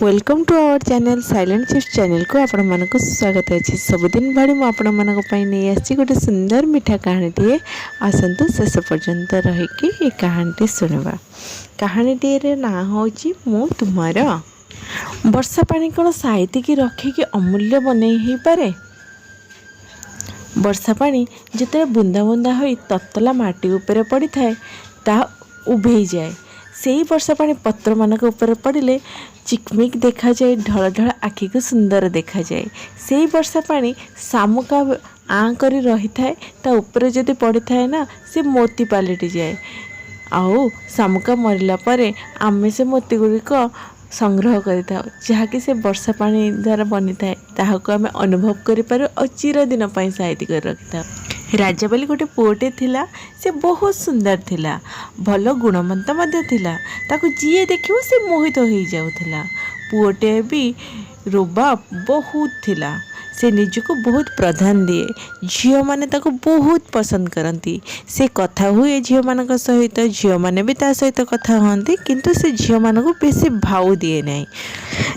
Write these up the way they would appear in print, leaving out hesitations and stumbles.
Welcome to our channel silent chips channel को आपण मानक स्वागत अच्छे। सबुदिन भाई मुझे नहीं आसी गोटे सुंदर मीठा कहानीटे आसतु शेष पर्यंत रहीकि ये कहानीटी शुणवा। कहानीटी ना हूँ मु तुमार। वर्षा पानी कौन साइतिकी रखिकी अमूल्य बनई हो पारे। वर्षा पानी जिते बुंदा बुंदा हो ततला माटी उपरे पड़ी थाए ता उभे जाए। से ही वर्षा पानी पत्र मानक ऊपर पड़े चिकमिक देखा जाए, ढल ढल आखि को सुंदर देखा जाए। से ही वर्षा पानी शामुका आँ करी रही थाए ता ऊपर जदि पड़ी थाए ना से मोती पलटि जाए। आउ शामुका मरला परे आमे से मोती गुड़िक संग्रह करिथाउ जहाँकि से वर्षा पानी द्वारा बनी थाए ताहाको आमे अनुभव करिपारू और चिरदिन पई साइति कर रखिथाउ। राजा बोली गोटे पुओटे थिला। से बहुत सुंदर थिला, भल गुणवंत मध्य थिला। ताको जिए देखियो से मोहित हो जाउथिला। पुओटे भी रोबा बहुत थिला। से निजको बहुत प्रधान दिए। झील मैंने बहुत पसंद करती। से कथा हुए झील मान सहित, झील मैंने भी ता सहित कथा हमें, किंतु से झील मान को बेसी भाव दिए ना।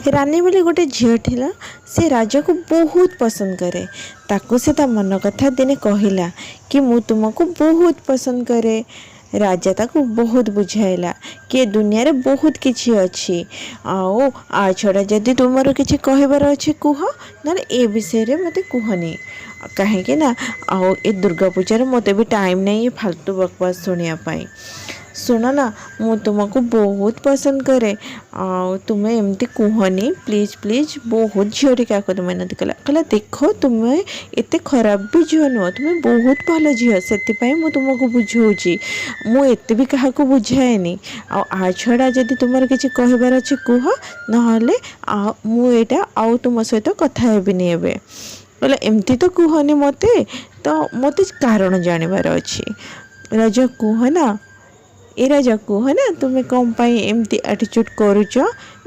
रानी बोली गोटे झील थिला। से राजा को बहुत पसंद करे। ताको से ता मन कथा दिने कहला कि मु तुमको बहुत पसंद करे। राजा ताको बहुत बुझाइला कि दुनिया रे बहुत किछि अछि। आओ आ छड़ा जदि तुमर किछि कहबार अछि कुह, ना ए विषय रे मते कुहनी। कहीं ना आओ ए दुर्गा पूजा मते भी टाइम नहीं फालतू बकवास सुनिया पाई। सुन ना मु तुमको बहुत पसंद करे। आओ तुम्हें एमती कुहनी प्लीज प्लीज। बहुत झील क्या मेहनत कला कहला देख तुम्हें एत खराब भी झील नुह, तुम्हें बहुत भल झील, से मु तुमको बुझाऊँगी। मु एत भी क्या बुझाएनी। आ छड़ा जदि तुम किसी कहबार अच्छे कुह, ना मुझा आउ तुम सहित कथा हेबिनी एबे। बोले एमती तो कुहनी मते, तो मते कारण जानवर अच्छी। राजा कुह ना, ए राजा कुह ना तुम्हें कौन पाई एमती एटीट्यूड करुच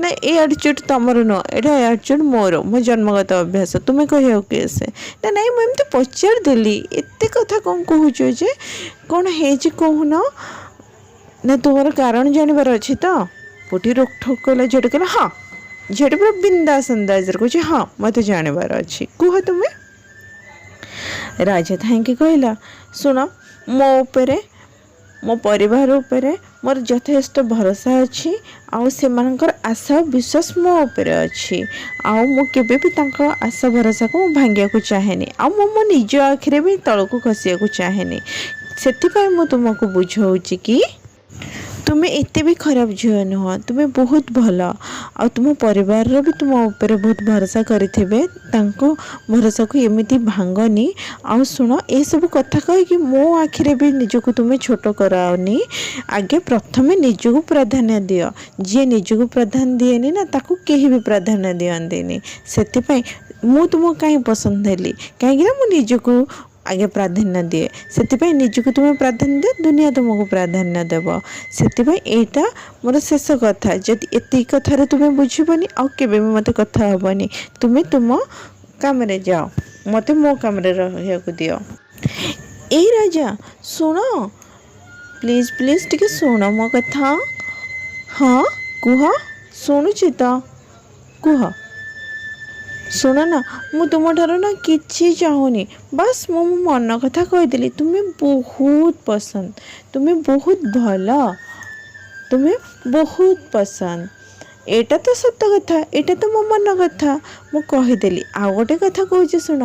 ना। ए एटीट्यूड तुमर नुह, यहाँ एटीट्यूड मोर, मो जन्मगत अभ्यास। तुम्हें कह कैसे ना नहीं मुझे पचार देली एत कथा कौन कहूच जे कौन है कहून ना। तुमर कारण जानवर अच्छे तो पुटी रोक ठोक कला। झेट कहला हाँ, झेट पूरा बिंदास अंदाज कहे हाँ मत जानवर अच्छी कुह तुम्हें। राजा थाइकी कहला शुण मो उपरे मो परिवार उपरे मोर यथेष्ट भरोसा अच्छी। आउ से मानकर आशा विश्वास मो उपरे अच्छी। आउ मु केबे भी तांको आशा भरोसा को भांगिया को चाहेनी। आउ मो निज आखिरे भी तलको खसिया को चाहेनी। सेति मु तुमको बुझाऊँगी कि तुम्हें एते भी खराब झील नुह, तुम्हें बहुत भल। आ तुम परिवार भी तुम ऊपर बहुत भरोसा करेंगे, भरोसा को एमती भांगनी। आ शुण ए सब कथा कहीकि मो आखिरे भी निजको तुम्हें छोट कराओनी। आगे प्रथम निजको प्राधान्य दियो। जी निजको प्राधान्य दिएनी ना ताको केही भी प्राधान्य दियंतेनी। सेति मु तुमको कहीं पसंद हेली कहीं मु निजको आगे प्राधान्य दिए। से निजको तुम्हें प्राधान्य दे, दुनिया तुमको प्राधान्य देव। से एटा मोर शेष कथा। जदि एति कथार तुम्हें बुझबनी आउ केबे भी मते कथा हेबनी। तुम्हें तुम काम रे जाओ, मते मो काम रे रहिया को दियो। ए राजा सुनो प्लीज प्लीज टिके सुनो मो कथा। हाँ कुह, शुणुची तो कुह। शुण ना मु तुम ठार ना किछि चाहूनी, बस मो मन कथा कहीदेली। तुम्हें बहुत पसंद, तुम्हें बहुत भल, तुम्हें बहुत पसंद। एटा तो सत्य कथा, एटा तो मो मन कथा मु कहीदेली। आ गोटे कथा कहूँ शुण,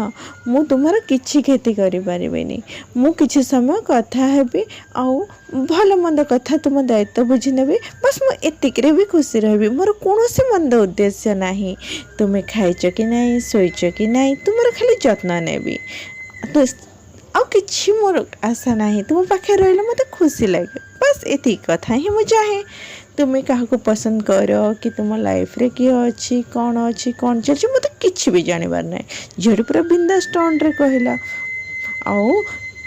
मु तुमर किछि क्षति करि परिबेनी। मु किछि समय कथा हेबी आउ भल मंद कथा तुम दायित्व बुझी नेबी। बस मु एतिकरे भी खुशी रही। मोर कौनसी मंद उद्देश्य नहीं। तुम्हें खाइच कि नहीं, शोच कि नहीं, तुमर खाली जत्न नेबी। तो आउ किछि मोर आशा नहीं। तुम पाखे रहिले मते खुशी लगे। बस एति कथा ही मु चाहे। तुम्हें क्या पसंद कर कि तुम लाइफ रे किए अच्छी कौन अच्छी कौन चलती मत कि भी जानवर ना। झेड़ पूरा बिंदास टोन रे कहला आओ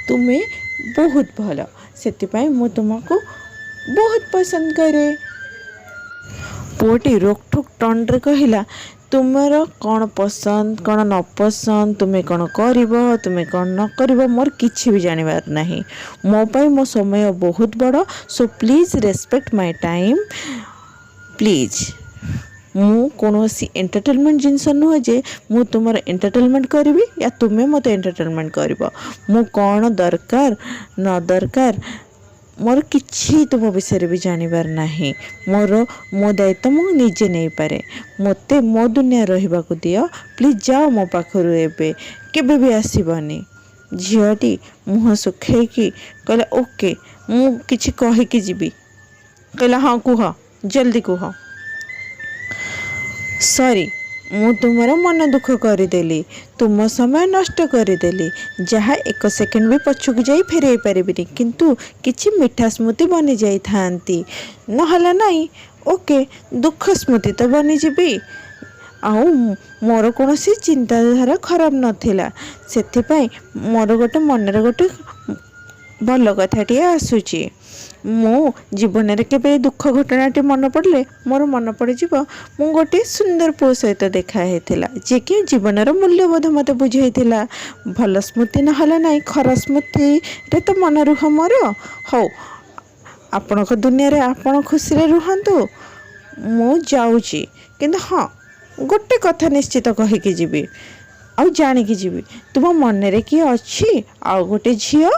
तुम्हें बहुत भल, से मु तुमको बहुत पसंद करे। पुओटी रोकठोक टोन रे कहला तुमर कौन पसंद कौन न पसंद, तुम्हें कौन कर तुम्हें कौन न कर मोर किछि भी जानवर नहीं। मो पाई मो समय बहुत बड़। So please respect my time please. मु कौनसी एंटरटेनमेंट जिनस नुहे जे मु तुमर एंटरटेनमेंट करी या तुम्हें मत एंटरटेनमेंट कर मु कौन दरकार न दरकार मोर किसी तुम विषय भी जानवर ना मोर मो दायित्व मु निजे नहीं पारे मते मो दुनिया रहा दियो प्लीज जाओ मो पाखरु एबे केबे भी आसबनी। झीटी मुह सुखैकी कहला ओके मु किछि कहिकी जीवी कहला हाँ कुह जल्दी कुह सॉरी मु तुमर मन दुख करदेली तुम समय नष्ट करदेली जहाँ एक सेकेंड भी पछुक जाई फेरई पारिबिनी किंतु किछि मीठा स्मृति बनी जाई थांती नहला नहीं ओके दुख स्मृति तो बनी जीवी आउ मोर कौन चिंताधारा खराब नथिला सेथिपाई मोर गोटे मनरे गोटे भल कथाटे आसूची मो जीवन में केवे दुख घटनाटी मन पड़े मोर मन पड़ज मु गोटे सुंदर पु सहित देखाई जे कि जीवन मूल्यबोध मत बुझाई भल स्मृति नहला ना खरा स्मृति तो मन रुह मोर हौ आपण दुनिया रे आपण खुशी रुहतु मु जाऊँगी किंतु हाँ गोटे कथा निश्चित कहीकि जीवी आउ जाणिकी जीवी तुम मन रे किए अच्छी आउ गोटे झील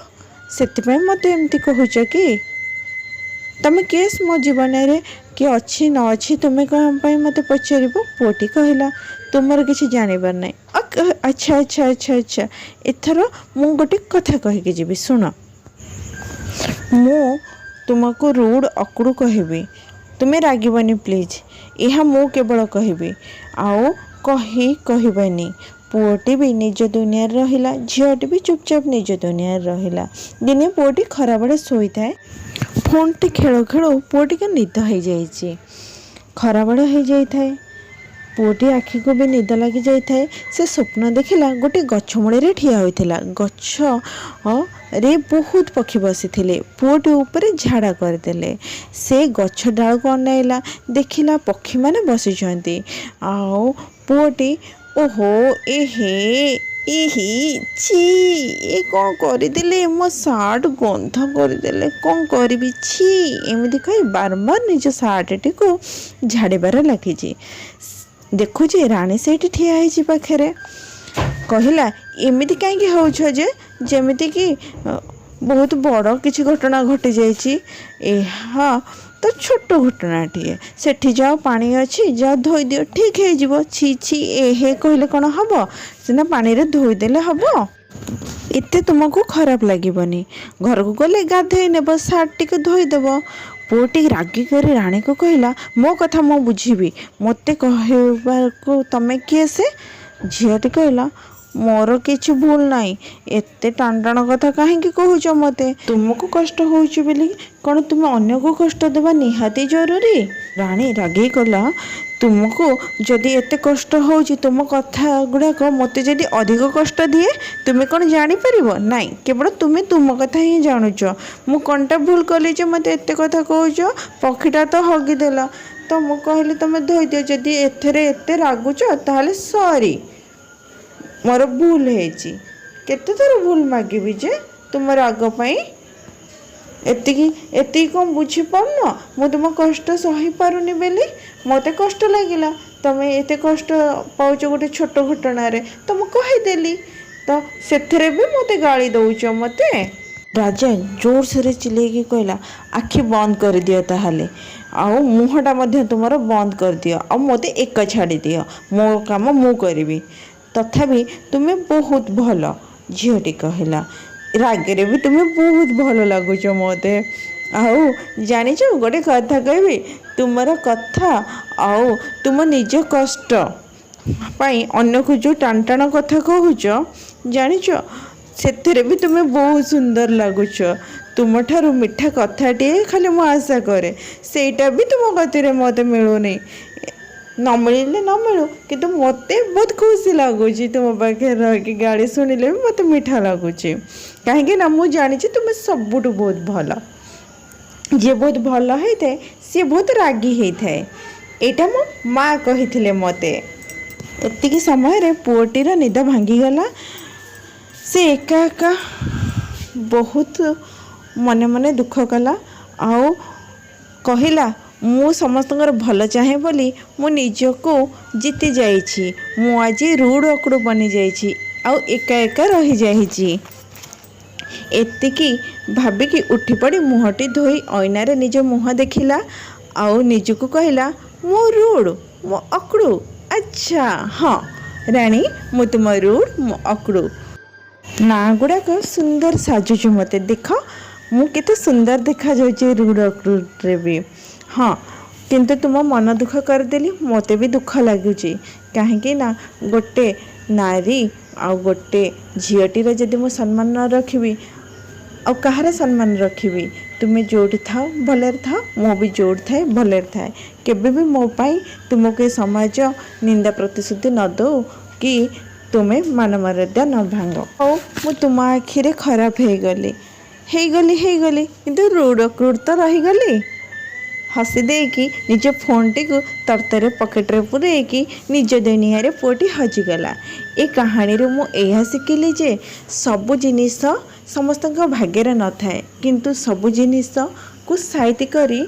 से मत एमती कहूच कि तमें केस मो जीवन रे किए अच्छी न अच्छी तुम्हें कहीं मत पचार पुटी कहला तुमर किसी जानवर ना अच्छा अच्छा अच्छा अच्छा एथर मु गोटे कथा कहीकि जीवी शुण मु तुमको रूड अकुड़ कहबी तुम्हें रागबनी प्लीज यह मु केवल कहबी आओ कहबानी पुओटी भी निज दुनिया रहिला झीटी भी चुपचाप निज दुनिया रहिला दिने पुओटी खरा बड़े शोई थाए फोन टी खेल खेल पुओटी के निद हो जाए खरा बड़ हो जाए पुओटी आखि को भी निद लगी जाए से स्वप्न देखला गोटे गछ मूले ठिया होता गछ रे बहुत पक्षी बसी पुओटी ऊपर झाड़ा करदे से गछ डाल को अनाइला देखला पक्षी माने बसी आओ पुओटी ओहो एहे एही छी ए कौन करदे मो सार्ट गंध करदे कौन करी छी एमती कही बारंबार निज सार्टी को झाड़बार लगी देखुचे राणी से ठिया पाखे कहला एमती कहीं होजे जमीती कि बहुत बड़ किसी घटना घटी जाइए तो छोट घटनाटे सेठी जाओ पानी अच्छी जाओ धोई दियो ठीक है छी छी ए कहले कौन हम सीना पानी रे धोईदेले हम एते तुमको खराब लगनी घर को गले गाधे नेब सार्ट टी धोईदेव पुओटी रागी कर राणी को कहला मो कथा मो बुझी मत कहू तमें किए से झीटी कहला मोर किसी भूल नाई एते टाण टाण कथा कहीं कहूच मते तुमको कष्ट होउची बेली कौन तुम अन्य को कष्ट देवा निहाती जरूरी राणी रागी कला तुमको जदि एते कष्ट होउची तुम कथा गुड़ाक मते जदि अधिक कष्ट दिए तुम्हें कौन जापर नाई केवल तुम्हें तुम कथा ही जानुच मु कौनटा भूल कली जे मते एते कथा कहूच पक्षीटा तो हगिदेल तो मु कहली तुम धोई दियो जदि एथरे एते रागुच ताहले सॉरी मोर भूल है केते थर भूल मागिबी जे तुम राग पाई एति कौन बुझी पारन मु तुम कष्ट सही पारुनी बेली मते कष्ट लगिला तमें एते कष्ट पाउच गोटे छोट घटना रे तो मु कहीदेली तो सेथरे भी मते गाली दउच मते राजा जोर से चिल्लेकी कहला आखि बंद कर दियो ताहले आउ मुहटा मध्य तुमर बंद कर दियो आ मते एक छाड़ी दियो मो काम मु करिवी तथापि तुम्हें बहुत भल झीटी कहला रागरे भी तुम्हें बहुत भल लगुच मते आउ जानिच गोटे कथा कहबी तुमर कथा आउ तुम निज कष्ट पाई अन्य को जो टाण टाण कथा कहूच जानिच से भी तुम्हें बहुत सुंदर लगुच तुम ठारू मीठा कथाटे खाली मु आशा करे सेटा भी तुम गति मत मिलूनी न मिले न मिलू कि मत बहुत खुशी लगुच तुम पाखे रही गाड़ी शुणिले भी मत मीठा लगुच कहीं मुझे जानी तुम सबुठ बहुत भल जी बहुत भल होता है सी बहुत रागी होता है यहाँ मो माँ कही मते एतिकी समय पुओटीर निद भांगीगला से एका एका बहुत मने मने दुख कला आउ कहला मु समस्तଙ୍କର भल चाहे बोली मु निजको जीति जाइछि। मु आज रूड अकड़ू बनी जाइछि आउ एका एका रही जाइछि। एतिकी भाबिकी उठी पड़ी मुहटी धोई ऐनारे निज मुह देखिला आउ निजको कहला मो रूड मो अकड़ू। अच्छा हाँ राणी मु तुम रूड मो अकड़ू ना गुड़ाक सुंदर साजुछु मते देख मु केते सुंदर देखा जाउछि रूड अकड़ू भी। हाँ किंतु तुम मन दुख करदेली मते भी दुख लगुच कहीं ना गोटे नारी आ गोटे झीटीर जदि मु सम्मान न रखी आ कहार सम्मान रखी तुम्हें जोड़ी थाओ भले थाओ मो भी जोड़ी थाए भले थाए केबे भी मो पाई तुमको समाज निंदा प्रतिश्रुति न दो कि तुम्हें मान मर्यादा न भांग और मु तुम आखिरे खराब हो गली किंतु रूड अक्रूड तो रहीगली। हसी देकी निज फोन टी को तरतरे पकेट्रे पूरेकी निज दुनिया रे पुओटी हजिगला। ए कहानी रे मु एहा शिखिली जे सबु जिनिस समस्त भाग्य न थाए किंतु सबु जिनिस को साइति करी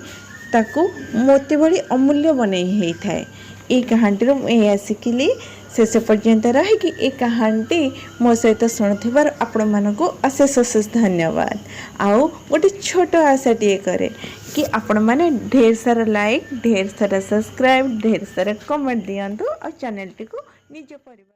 ताकू मोती भली अमूल्य बनई थाए। ए कहानी रे मु एहा शिखिली। शेष पर्यंत रहीकि ए कहानी मो सहित शुणुथिबार आपण मानकु अशेष अशेष धन्यवाद। आउ गोटे छोट आशाटीए करे कि आपण माने ढेर सारा लाइक ढेर सारा सब्सक्राइब ढेर सारा कमेंट दियंतु और चैनल टी को निज परिवार